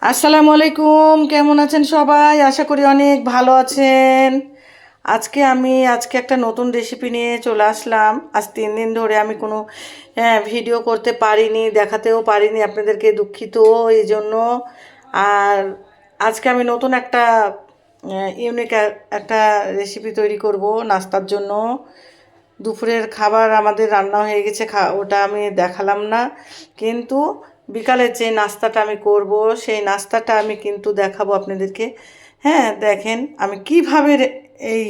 আসসালামু আলাইকুম, কেমন আছেন সবাই? আশা করি অনেক ভালো আছেন। আজকে একটা নতুন রেসিপি নিয়ে চলে আসলাম। আজ 3 দিন ধরে আমি কোনো ভিডিও করতে পারিনি, দেখাতেও পারিনি আপনাদেরকে, দুঃখিত এই জন্য। আর আজকে আমি নতুন একটা ইউনিক একটা রেসিপি তৈরি করব নাস্তার জন্য। দুপুরের খাবার আমাদের রান্না হয়ে গেছে, ওটা আমি দেখালাম না, কিন্তু বিকালের যে নাস্তাটা আমি করব সেই নাস্তাটা আমি কিন্তু দেখাবো আপনাদেরকে। হ্যাঁ, দেখেন আমি কিভাবে এই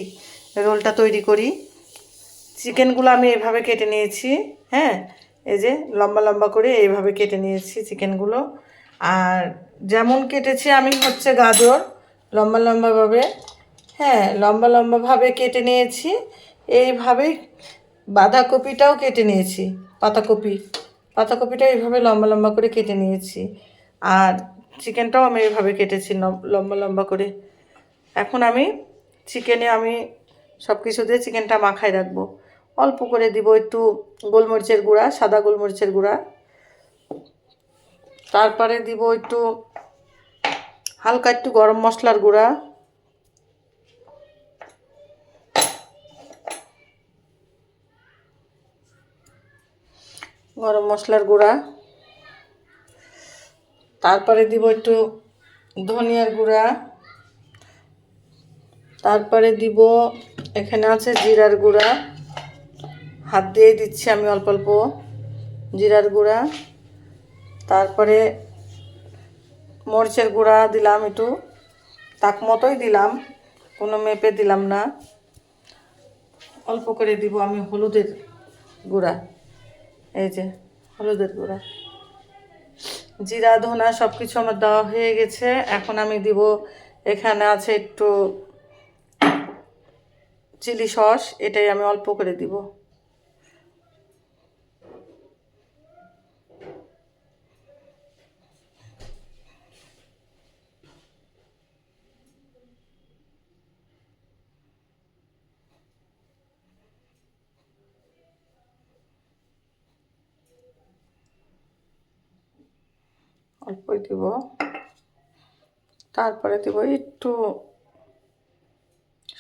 রোলটা তৈরি করি। চিকেনগুলো আমি এভাবে কেটে নিয়েছি। হ্যাঁ, এই যে লম্বা লম্বা করে এইভাবে কেটে নিয়েছি চিকেনগুলো। আর যেমন কেটেছি আমি হচ্ছে গাজর লম্বা লম্বাভাবে, হ্যাঁ লম্বা লম্বাভাবে কেটে নিয়েছি। এইভাবেই বাঁধাকপিটাও কেটে নিয়েছি, পাতাকপিটা এইভাবে লম্বা লম্বা করে কেটে নিয়েছি। আর চিকেনটাও আমি এইভাবে কেটেছি লম্বা লম্বা করে। এখন আমি সব কিছু দিয়ে চিকেনটা মাখায় রাখবো। অল্প করে দিব একটু গোলমরিচের গুঁড়া, সাদা গোলমরিচের গুঁড়া। তারপরে দিব একটু হালকা একটু গরম মশলার গুঁড়া, তারপরে দিব একটু ধনিয়ার গুঁড়া, তারপরে দিব এখানে আছে জিরার গুঁড়া, হাত দিয়ে দিচ্ছি আমি অল্প অল্প জিরার গুঁড়া। তারপরে মরিচের গুঁড়া দিলাম একটু, তাক মতোই দিলাম, কোনো মেপে দিলাম না। অল্প করে দিব আমি হলুদের গুঁড়া, এই যে হলুদের গুঁড়া, জিরা ধনা সব কিছু আমার দেওয়া হয়ে গেছে। এখন আমি দিব, এখানে আছে একটু চিলি সস, এটাই আমি অল্প করে দিব। অল্পই দিব। তারপরে দিব একটু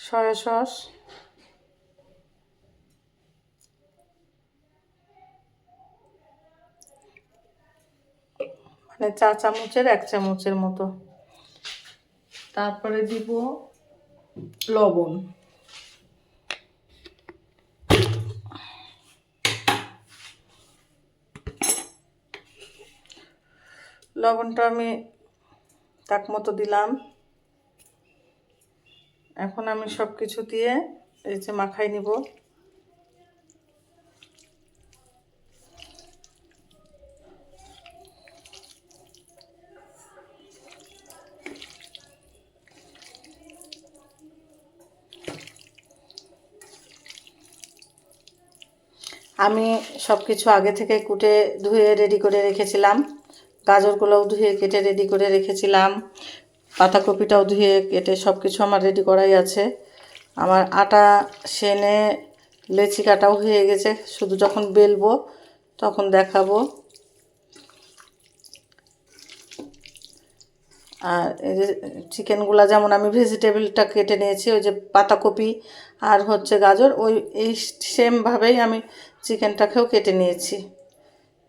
সয়া সস, মানে 4 চামচের 1 চামচের মতো। তারপরে দিব লবণ, লবণটা আমি তাক মতো দিলাম। এখন আমি সব কিছু দিয়ে এই যে মাখাই নিব। আমি সব কিছু আগে থেকে কুটে ধুয়ে রেডি করে রেখেছিলাম। গাজরগুলোও ধুয়ে কেটে রেডি করে রেখেছিলাম, পাতাকপিটাও ধুয়ে কেটে সব কিছু আমার রেডি করাই আছে। আমার আটা সেনে লেচি কাটাও হয়ে গেছে, শুধু যখন বেলবো তখন দেখাবো। আর এই যে চিকেনগুলো যেমন আমি ভেজিটেবলটা কেটে নিয়েছি, ওই যে পাতাকপি আর হচ্ছে গাজর, এই সেমভাবেই আমি চিকেনটাকেও কেটে নিয়েছি।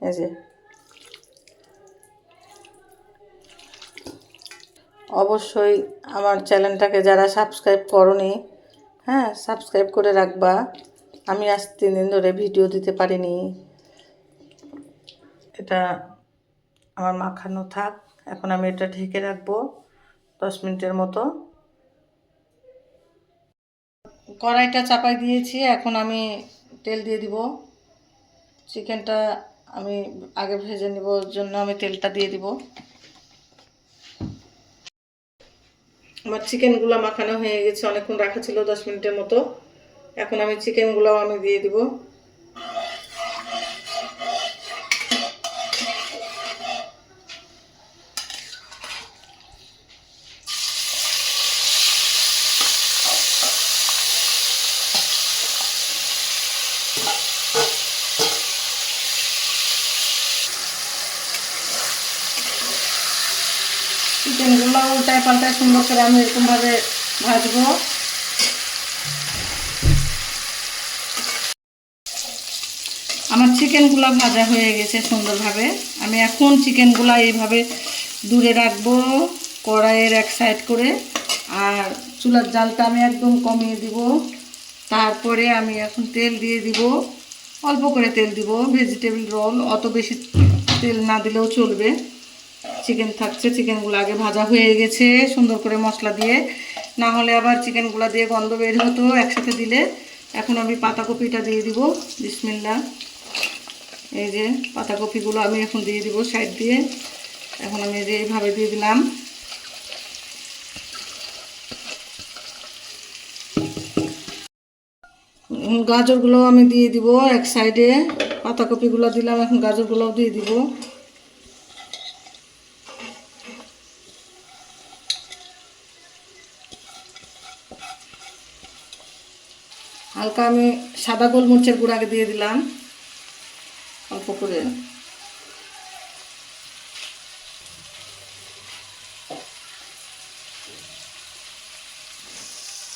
এই যে অবশ্যই আমার চ্যানেলটাকে যারা সাবস্ক্রাইব করনি, হ্যাঁ সাবস্ক্রাইব করে রাখবা। আমি আজ 3 দিন ধরে ভিডিও দিতে পারিনি। এটা আমার মাখানো থাক, এখন আমি এটা ঢেকে রাখবো 10 মিনিটের মতো। কড়াইটা চাপাই দিয়েছি, এখন আমি তেল দিয়ে দিব। চিকেনটা আমি আগে ভেজে নিব, ওর জন্য আমি তেলটা দিয়ে দিব। আমার চিকেনগুলো মাখানো হয়ে গেছে, অনেকক্ষণ রাখা ছিল 10 মিনিটের মতো। এখন আমি চিকেনগুলোও আমি দিয়ে দিব। চিকেনগুলো উল্টায় পাল্টায় সুন্দর করে আমি এরকমভাবে ভাজবো। আমার চিকেনগুলো ভাজা হয়ে গেছে সুন্দরভাবে। আমি এখন চিকেনগুলো এইভাবে দূরে রাখবো কড়াইয়ের এক সাইড করে, আর চুলার জালটা আমি একদম কমিয়ে দিব। তারপরে আমি এখন তেল দিয়ে দিব, অল্প করে তেল দিব। ভেজিটেবল রোল অত বেশি তেল না দিলেও চলবে। চিকেন থাকছে, চিকেনগুলো আগে ভাজা হয়ে গেছে সুন্দর করে মশলা দিয়ে, না হলে আবার চিকেনগুলো দিয়ে গন্ধ বের হতো একসাথে দিলে। এখন আমি পাতাকপিটা দিয়ে দিব। বিসমিল্লাহ। এই যে পাতাকপিগুলো আমি এখন দিয়ে দিব সাইড দিয়ে। এখন আমি এই যে এইভাবে দিয়ে দিলাম। গাজরগুলো আমি দিয়ে দিব এক সাইডে। পাতাকপিগুলো দিলাম, এখন গাজরগুলোও দিয়ে দিব। হালকা আমি সাদা গোলমরিচের গুঁড়ো আগে দিয়ে দিলাম অল্প করে।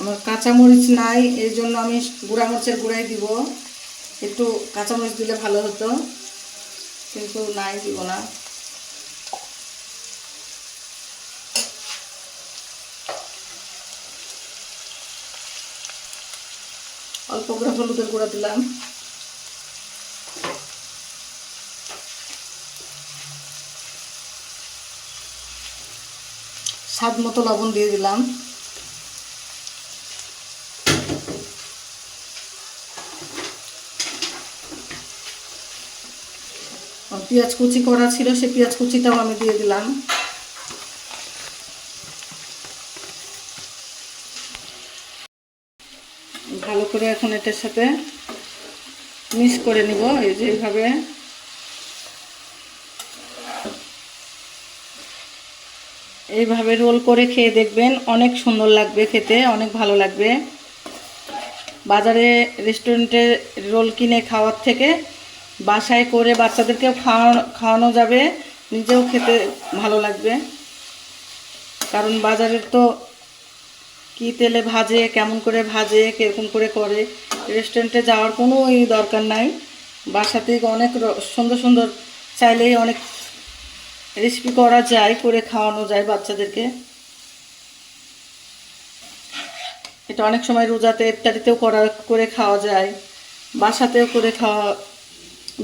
আমার কাঁচামরিচ নাই, এই জন্য আমি গুঁড়া মরিচের গুঁড়াই দিব। একটু কাঁচামরিচ দিলে ভালো হতো, কিন্তু নাই, দিব না। অল্প করে হলুদের গুঁড়া দিলাম। স্বাদ মতো লবণ দিয়ে দিলাম। পেঁয়াজ কুচি করা ছিল, সে পেঁয়াজ কুচিটাও আমি দিয়ে দিলাম। ভালো করে এখন এটার সাথে মিক্স করে নিব। এই যে এইভাবে এইভাবে রোল করে খেয়ে দেখবেন, অনেক সুন্দর লাগবে খেতে, অনেক ভালো লাগবে। বাজারে রেস্টুরেন্টে রোল কিনে খাওয়ার থেকে বাসায় করে বাচ্চাদেরকেও খাওয়ানো যাবে, নিজেও খেতে ভালো লাগবে। কারণ বাজারের তো কী তেলে ভাজে, কেমন করে ভাজে, কীরকম করে করে, রেস্টুরেন্টে যাওয়ার কোনো দরকার নাই। বাসাতেই অনেক সুন্দর সুন্দর চাইলেই অনেক রেসিপি করা যায়, করে খাওয়ানো যায় বাচ্চাদেরকে। এটা অনেক সময় রোজাতে ইফতারিতেও করে খাওয়া যায়, বাসাতেও করে খাওয়া,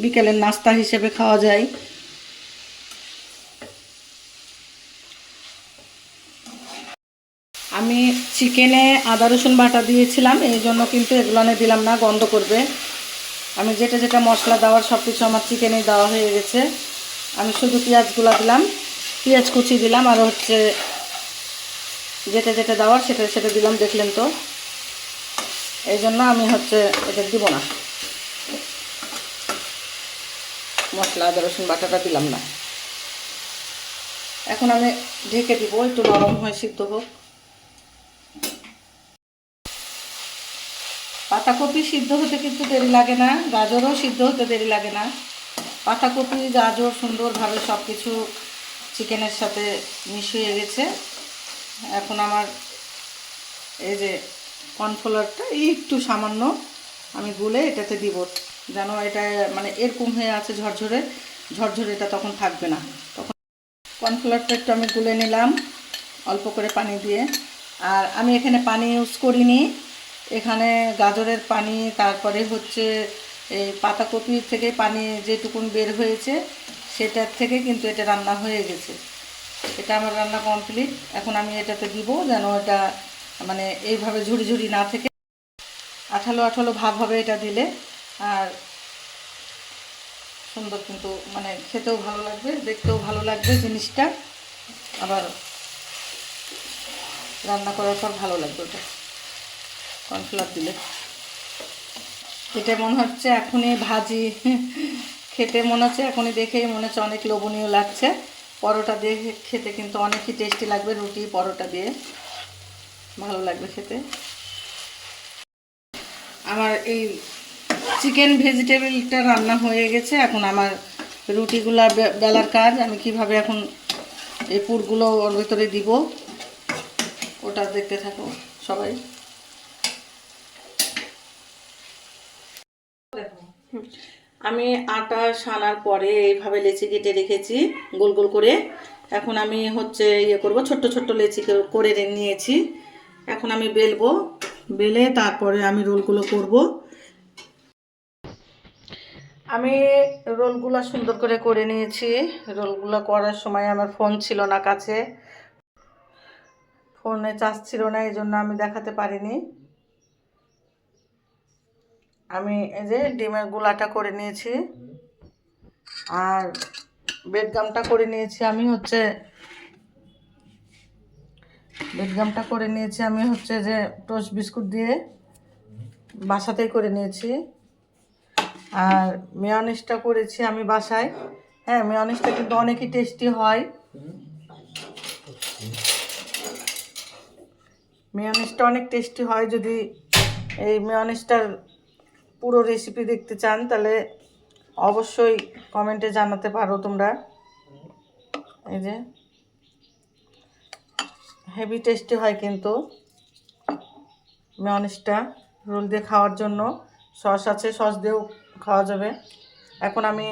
বিকেলের নাস্তা হিসেবে খাওয়া যায়। আমি চিকেনে আদা রসুন বাটা দিয়েছিলাম, এই জন্য কিন্তু এগুলো দিলাম না, গন্ধ করবে। আমি যেটা যেটা মশলা দেওয়ার সব কিছু আমার চিকেনেই দেওয়া হয়ে গেছে। আমি শুধু পেঁয়াজগুলো দিলাম, পেঁয়াজ কুচি দিলাম, আর হচ্ছে যেটা যেটা দেওয়ার সেটা সেটা দিলাম, দেখলেন তো। এই জন্য আমি হচ্ছে এটা দিব না, মশলা আদা রসুন বাটাটা দিলাম না। এখন আমি ঢেকে দিব, একটু নরম হয়ে সিদ্ধ হোক। পাতাকপি সিদ্ধ হতে কিন্তু দেরি লাগে না, গাজরও সিদ্ধ হতে দেরি লাগে না। পাতাকপি গাজর সুন্দরভাবে সব কিছু চিকেনের সাথে মিশিয়ে গেছে। এখন আমার এই যে কর্নফ্লাওয়ারটা একটু সামান্য আমি গুলে এটাতে দিব, যেন এটা মানে এরকম হয়ে আছে ঝরঝরে ঝরঝরে, এটা তখন থাকবে না। তখন কর্নফ্লাওয়ারটা একটু আমি গুলে নিলাম অল্প করে পানি দিয়ে। আর আমি এখানে পানি ইউজ করিনি, এখানে গাজরের পানি, তারপরে হচ্ছে এই পাতাকপি থেকে পানি যেটুকুন বের হয়েছে সেটার থেকে কিন্তু এটা রান্না হয়ে গেছে। এটা আমার রান্না কমপ্লিট। এখন আমি এটাতে দিব, যেন এটা মানে এইভাবে ঝুড়ি ঝুড়ি না থেকে আঠালো আঠালো ভাব হবে এটা দিলে। আর সুন্দর কিন্তু মানে খেতেও ভালো লাগবে, দেখতেও ভালো লাগবে জিনিসটা, আবার রান্না করার পর ভালো লাগবে ওটা কর্নফ্লাওয়ার দিলে। এটা মনে হচ্ছে এখনই ভাজি, খেতে মনে হচ্ছে এখনই দেখেই মনে হচ্ছে অনেক লোভনীয় লাগছে। পরোটা দিয়ে খেতে কিন্তু অনেকই টেস্টি লাগবে, রুটি পরোটা দিয়ে ভালো লাগবে খেতে। আমার এই চিকেন ভেজিটেবলটা রান্না হয়ে গেছে। এখন আমার রুটিগুলা বেলার কাজ। আমি কিভাবে এখন এই পুরগুলো ওর ভিতরে দিব, ওটা দেখতে থাকো সবাই। আমি আটা সানার পরে এইভাবে লেচি কেটে রেখেছি গোল গোল করে। এখন আমি হচ্ছে ইয়ে করব, ছোট্ট ছোট্ট লেচি করে নিয়েছি। এখন আমি বেলবো, বেলে তারপরে আমি রোলগুলো করব। আমি রোলগুলো সুন্দর করে নিয়েছি। রোলগুলো করার সময় আমার ফোন ছিল না কাছে, ফোনে চার্জ ছিল না, এই জন্য আমি দেখাতে পারিনি। আমি এই যে ডিমের গোলাটা করে নিয়েছি আর বেডগামটা করে নিয়েছি। আমি হচ্ছে যে টোস্ট বিস্কুট দিয়ে বাসাতেই করে নিয়েছি। আর মেয়োনিজটা করেছি আমি বাসায়। হ্যাঁ, মেয়োনিজটা কিন্তু অনেকই টেস্টি হয়। মেয়োনিজটা অনেক টেস্টি হয়। যদি এই মেয়োনিজটার পুরো রেসিপি দেখতে চান তাহলে অবশ্যই কমেন্টে জানাতে পারো তোমরা। এই যে হেভি টেস্টি হয় কিন্তু মেয়োনিজটা রোল দিয়ে খাওয়ার জন্য। সস আছে, সস দিয়েও খাওয়া যাবে। এখন আমি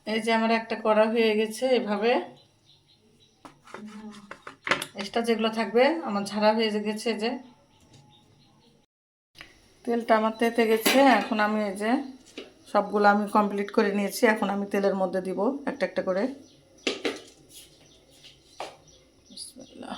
এই যে আমার একটা করা হয়ে গেছে, এভাবে এক্সট্রা যেগুলো থাকবে আমার ঝাড়া হয়ে গেছে। যে তেলটা আমার তেতে গেছে, এখন আমি এই যে সবগুলো আমি কমপ্লিট করে নিয়েছি। এখন আমি তেলের মধ্যে দিব একটা একটা করে। বিসমিল্লাহ।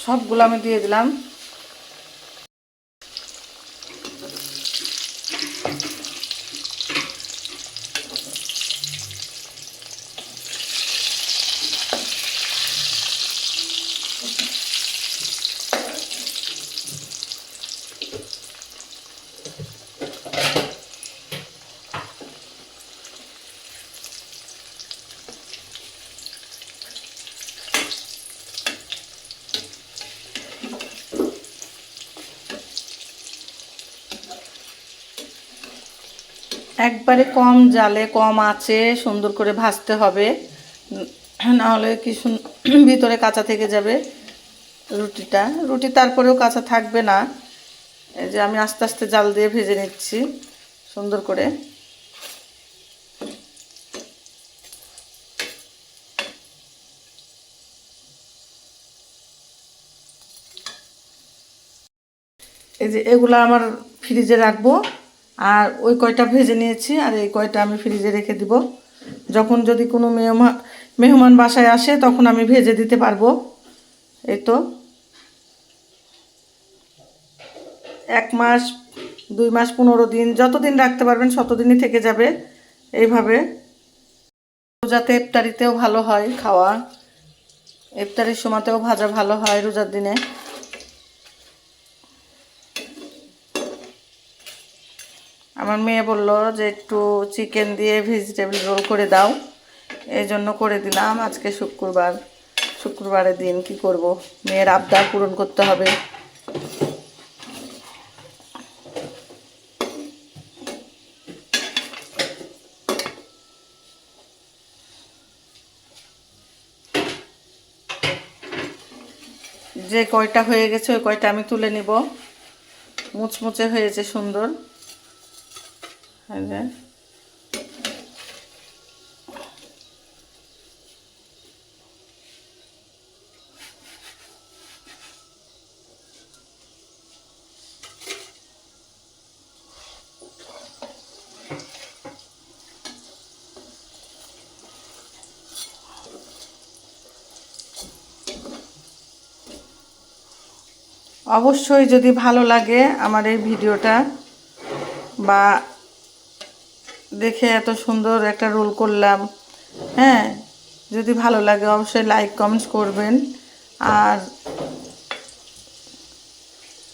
সবগুলো আমি দিয়ে দিলাম। একবারে কম জালে কম আঁচে সুন্দর করে ভাজতে হবে, নাহলে কি ভিতরে কাঁচা থেকে যাবে রুটি তারপরেও কাঁচা থাকবে না। এই যে আমি আস্তে আস্তে জাল দিয়ে ভেজে নিচ্ছি সুন্দর করে। এই যে এগুলো আমার ফ্রিজে রাখবো, আর ওই কয়টা ভেজে নিয়েছি আর এই কয়টা আমি ফ্রিজে রেখে দিব। যখন যদি কোনো মেহমান বাসায় আসে তখন আমি ভেজে দিতে পারবো। এই তো 1 মাস 2 মাস 15 দিন যতদিন রাখতে পারবেন ততদিনই থেকে যাবে এইভাবে। রোজাতে ইফতারিতেও ভালো হয় খাওয়া, ইফতারির সময়তেও ভাজা ভালো হয় রোজার দিনে। আমার মেয়ে বলল যে একটু চিকেন দিয়ে ভেজিটেবল রোল করে দাও, এই জন্য করে দিলাম। আজকে শুক্রবারের দিন কি করব, মেয়ের আবদার পূরণ করতে হবে। যে কয়টা হয়ে গেছে ওই কয়টা আমি তুলে নিব। মুচমুচে হয়েছে সুন্দর। অবশ্যই যদি ভালো লাগে আমার এই ভিডিওটা বা দেখে এত সুন্দর একটা রোল করলাম, হ্যাঁ, যদি ভালো লাগে অবশ্যই লাইক কমেন্টস করবেন। আর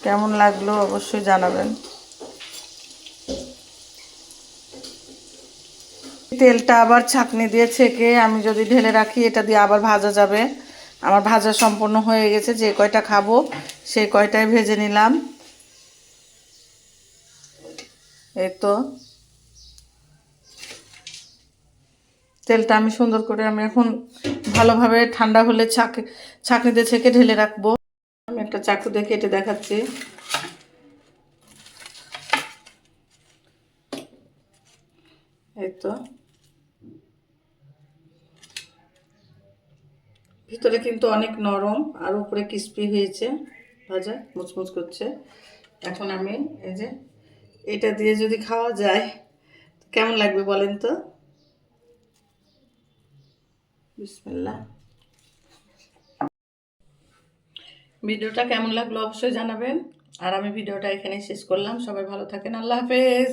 কেমন লাগলো অবশ্যই জানাবেন। তেলটা আবার ছাঁকনি দিয়ে ছেঁকে আমি যদি ঢেলে রাখি, এটা দিয়ে আবার ভাজা যাবে। আমার ভাজা সম্পূর্ণ হয়ে গেছে, যে কয়টা খাবো সেই কয়টাই ভেজে নিলাম। এই তো তেলটা আমি সুন্দর করে আমি এখন ভালোভাবে ঠান্ডা হলে ছাঁকনিতে ছেঁকে ঢেলে রাখবো। আমি একটা চাকু দিয়ে কেটে দেখাচ্ছি। এই তো ভিতরে কিন্তু অনেক নরম আর উপরে ক্রিস্পি হয়েছে, ভাজা মুচমুচ করছে। এখন আমি এই যে এটা দিয়ে যদি খাওয়া যায় কেমন লাগবে বলেন তো। বিসমিল্লাহ। ভিডিওটা কেমন লাগলো অবশ্যই জানাবেন। আর আমি ভিডিওটা এখানেই শেষ করলাম। সবাই ভালো থাকেন। আল্লাহ হাফেজ।